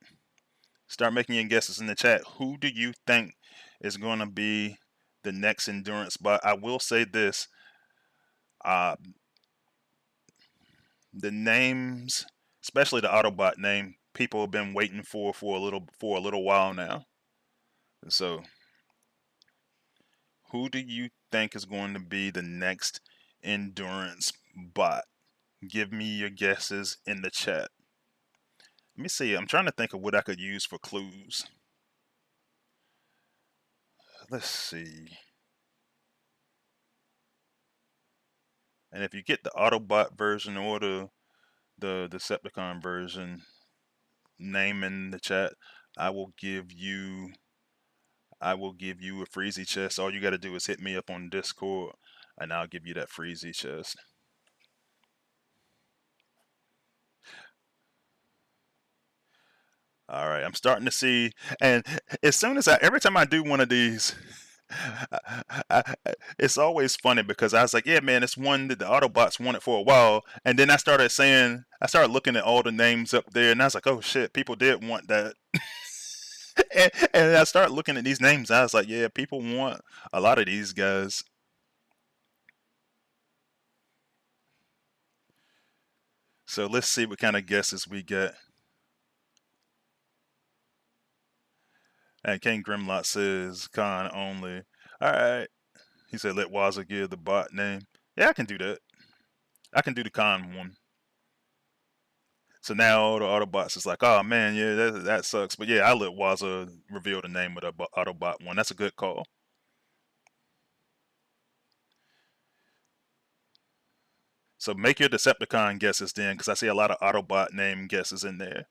Start making your guesses in the chat. Who do you think is going to be the next endurance bot? I will say this: uh, the names, especially the Autobot name, people have been waiting for a little while now. So, who do you think is going to be the next endurance bot? Give me your guesses in the chat. Let me see. I'm trying to think of what I could use for clues. Let's see. And if you get the Autobot version or the Decepticon version, name in the chat. I will give you I will give you a Freezy chest. All you got to do is hit me up on Discord, and I'll give you that Freezy chest. All right, I'm starting to see, and as soon as every time I do one of these, it's always funny because I was like, yeah, man, it's one that the Autobots wanted for a while, and then I started looking at all the names up there, and I was like, oh shit, people did want that, and I started looking at these names, I was like, yeah, people want a lot of these guys. So let's see what kind of guesses we get. And King Grimlock says Khan only. All right. He said let Waza give the bot name. Yeah, I can do that. I can do the Khan one. So now all the Autobots is like, oh man, yeah, that sucks. But yeah, I let Waza reveal the name of the Autobot one. That's a good call. So make your Decepticon guesses then, because I see a lot of Autobot name guesses in there.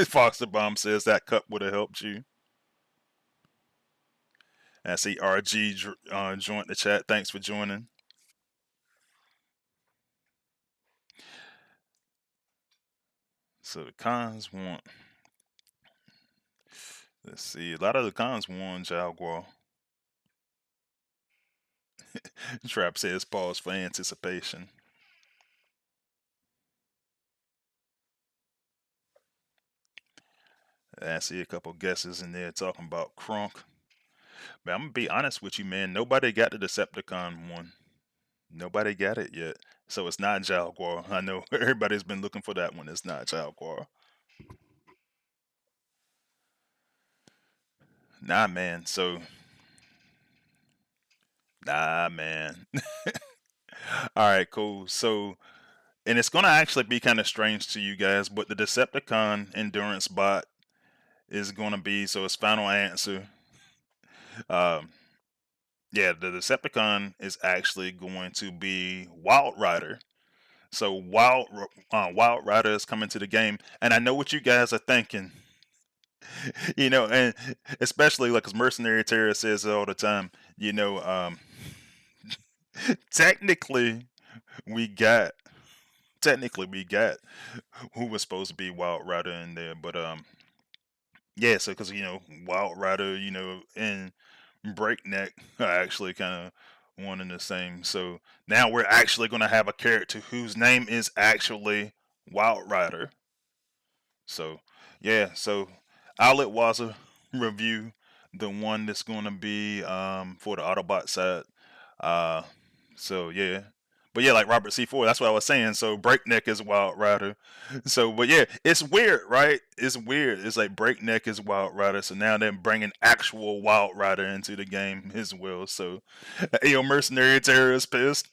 Foster Bomb says that cup would have helped you. And I see RG joined the chat. Thanks for joining. So the cons want. Let's see. A lot of the cons want Jaguar. Trap says pause for anticipation. And I see a couple guesses in there talking about Crunk. But I'm gonna be honest with you, man. Nobody got the Decepticon one. Nobody got it yet. So it's not Jaguar. I know everybody's been looking for that one. It's not Jaguar. Nah, man. Nah, man. All right, cool. So, and it's gonna actually be kind of strange to you guys, but the Decepticon endurance bot is gonna be so. Its final answer. Um, yeah, the Decepticon is actually going to be Wild Rider. So Wild Rider is coming to the game, and I know what you guys are thinking. And especially like, cause Mercenary Terror says it all the time. Technically we got technically we got who was supposed to be Wild Rider in there, but yeah, so because Wild Rider, and Breakneck are actually kind of one and the same. So now we're actually going to have a character whose name is actually Wild Rider. So yeah, so I'll let Waza review the one that's going to be for the Autobot side. Uh, so yeah, but yeah, like Robert C4, that's what I was saying. So Breakneck is Wild Rider. So, but yeah, it's weird, right? It's weird. It's like Breakneck is Wild Rider. So now they're bringing actual Wild Rider into the game as well. So, yo, Mercenary Terror is pissed.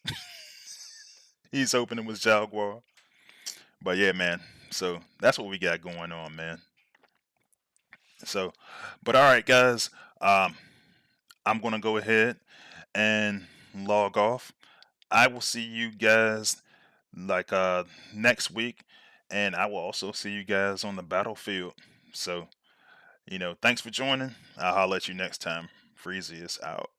He's hoping it was Jaguar. But yeah, man. So that's what we got going on, man. So, but all right, guys. Um, I'm gonna go ahead and log off. I will see you guys like next week, and I will also see you guys on the battlefield. So, thanks for joining. I'll holler at you next time. Freezy is out.